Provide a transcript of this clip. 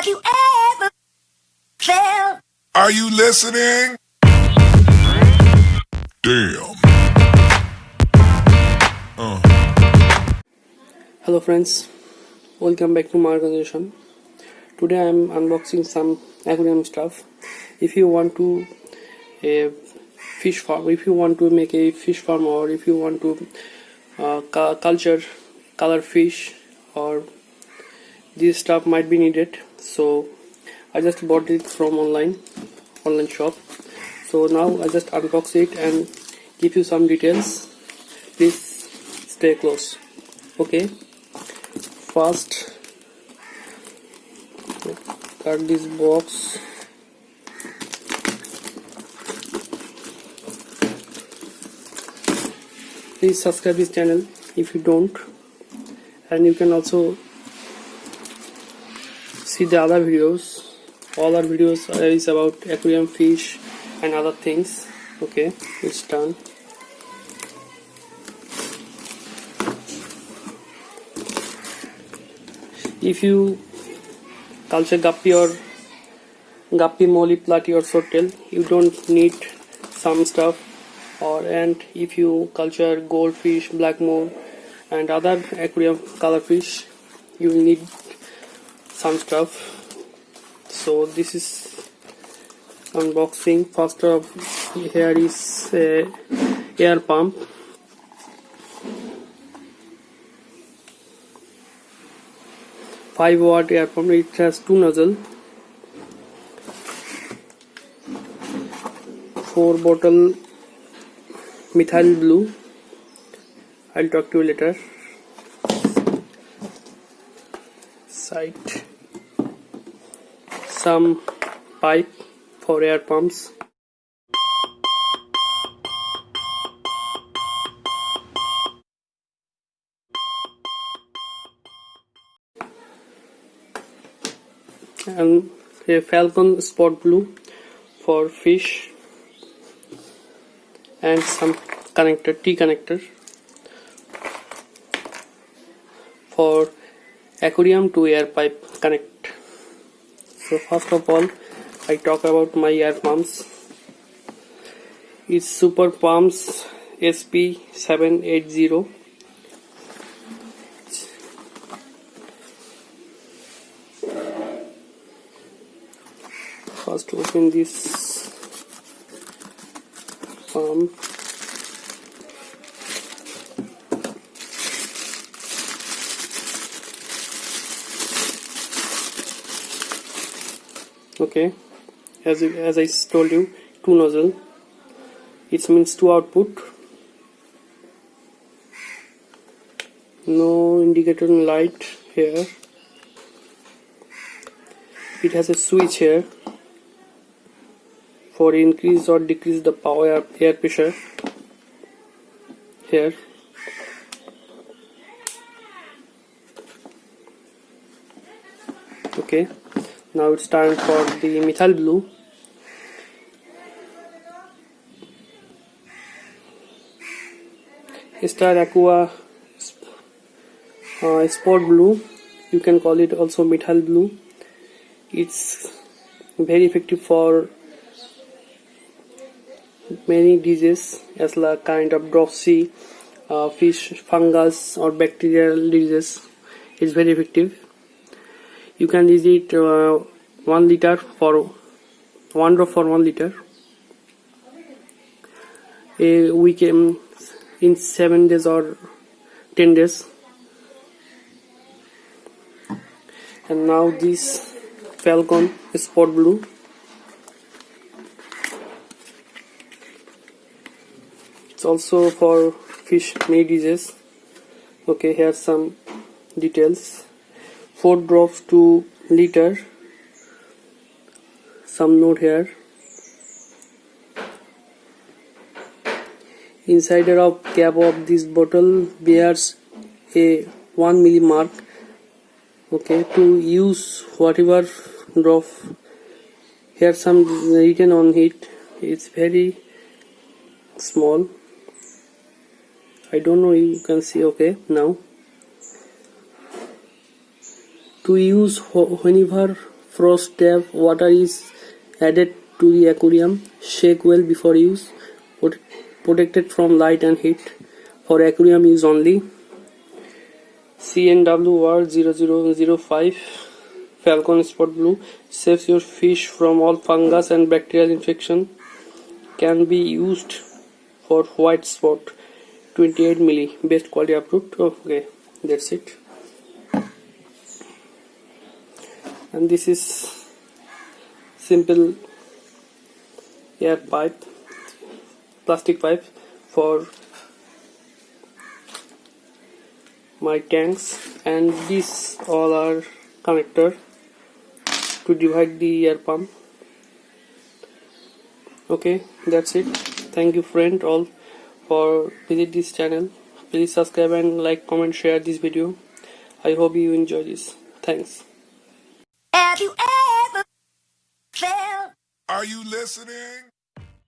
Have you ever felt? Are you listening? Damn. Hello friends, welcome back to my organization. Today I am unboxing some aquarium stuff. If you want to fish farm, if you want to make a fish farm, or if you want to culture color fish, or this stuff might be needed. So I just bought it from online shop. So now I just unbox it and give you some details. Please stay close. Okay, first cut this box. Please subscribe this channel if you don't, and you can also see the other videos. All our videos is about aquarium fish and other things. Okay, it's done. If you culture guppy or guppy, molly, platy or swordtail, you don't need some stuff. And if you culture goldfish, blackmore and other aquarium color fish, you will need some stuff. So this is unboxing. First of here is a air pump. Watt air pump. It has two nozzles, 4 bottle methyl blue. I'll talk to you later. Site, some pipe for air pumps. And a falcon spot blue for fish, and some connector, T connector for aquarium to air pipe connect. So first of all, I talk about my air pumps. It's Super Pumps SP780. First open this pump. Okay, as I told you, two nozzle. It means two output. No indicator light here. It has a switch here for increase or decrease the power air pressure here. Okay, now it's time for the methyl blue. Star Aqua spot blue, you can call it also methyl blue. It's very effective for many diseases, as like kind of dropsy, fish fungus or bacterial diseases. It's very effective. You can use it 1 liter for 1 drop for 1 liter. We can in 7 days or 10 days. And now this falcon spot blue. It's also for fish many diseases. Okay, here's some details. 4 drops to liter. Some note here. Inside of cap of this bottle bears a 1 milli mark. Okay, to use whatever drop. Here some written on it. It's very small. I don't know, you can see. Okay, now to use whenever frost trap. Water is added to the aquarium. Shake well before use. Protected from light and heat. For aquarium use only. CNWR0005 Falcon Spot Blue saves your fish from all fungus and bacterial infection. Can be used for white spot. 28 milli. Best quality approved. Okay, that's it. And this is simple air pipe, plastic pipe for my tanks, and these all are connector to divide the air pump. Okay, that's it. Thank you friend all for visit this channel. Please subscribe and like, comment, share this video. I hope you enjoy this. Thanks. Have you ever felt? Are you listening?